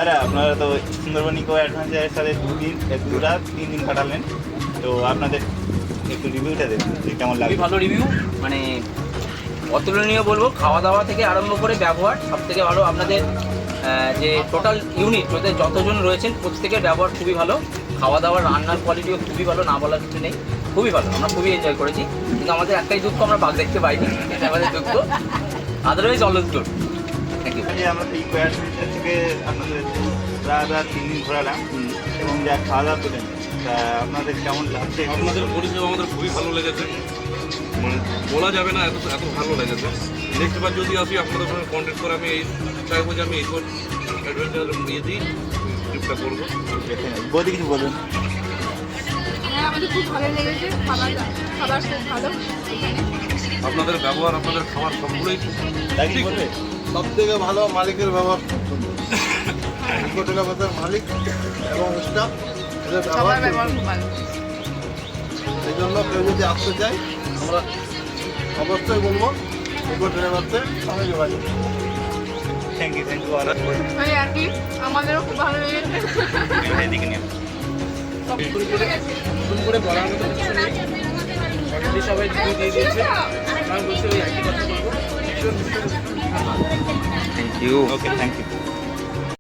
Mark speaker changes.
Speaker 1: দাদা আপনারা তো সুন্দরবন ইকো অ্যাডভেঞ্চারের সাথে 2 রাত 3 দিন কাটালেন, তো আপনাদের একটু রিভিউটা দেন যে কেমন লাগে।
Speaker 2: ভালো রিভিউ, মানে অতুলনীয় বলবো। খাওয়া দাওয়া থেকে আরম্ভ করে ব্যবহার সব থেকে ভালো। আপনাদের যে টোটাল ইউনিট ওদের যতজন রয়েছেন প্রত্যেকের ব্যবহার খুবই ভালো। খাওয়া দাওয়ার রান্নার কোয়ালিটিও খুবই ভালো, না বলার কিছু নেই, খুবই ভালো। আমরা খুবই এনজয় করেছি, কিন্তু আমাদের একটাই দুঃখ, আমরা বাঘ দেখতে পাইনি, এটা আমাদের দুঃখ। Otherwise all is good. Thank you.
Speaker 1: আমরা তো ইকো অ্যাডভেঞ্চার থেকে আপনাদের রাত 3 দিন ঘোরালাম এবং যা খাওয়া দাওয়া পেলেন, তা আপনাদের কেমন লাগছে?
Speaker 3: আপনাদের পরিষেবা আমাদের খুবই ভালো লেগেছে, মানে বলা যাবে না, এত এত ভালো লেগেছে। নেক্সট বার যদি আসি আপনাদের সঙ্গে কন্ট্যাক্ট করে আমি চাইবো যে আমি এই অ্যাডভেঞ্চার নিয়ে দিই, ট্রিপটা করবো।
Speaker 1: বৌদি কিছু বলবেন?
Speaker 4: হ্যাঁ, আমাদের খুব ভালো লেগেছে, খাবার খুব ভালো।
Speaker 3: আপনাদের ব্যবহার, আপনাদের খাবার সবগুলোই
Speaker 1: ঠিক বলবে?
Speaker 5: সব থেকে ভালো মালিকের ব্যবহার খুব সুন্দর। ইকো ট্রাভেলসের মালিক এবং স্টাফ এদের
Speaker 4: সবার
Speaker 5: ব্যবহার
Speaker 4: ব্যবহার খুব ভালো।
Speaker 5: এই জন্য কেউ যদি আসতে চাই আমরা অবশ্যই বলবো ইকো ট্রাভেলসের সঙ্গে যোগাযোগ।
Speaker 1: থ্যাংক ইউ আর
Speaker 4: ওই আর কি, আমাদেরও খুব ভালো লেগেছে।
Speaker 1: এদিকে নিয়ে
Speaker 2: নতুন করে বলার মতো কিছু নেই, অলরেডি সবাই রিভিউ দিয়ে দিয়েছে। আমি বলছি ওই একই কথা বলবো।
Speaker 1: Thank you. Okay, thank you.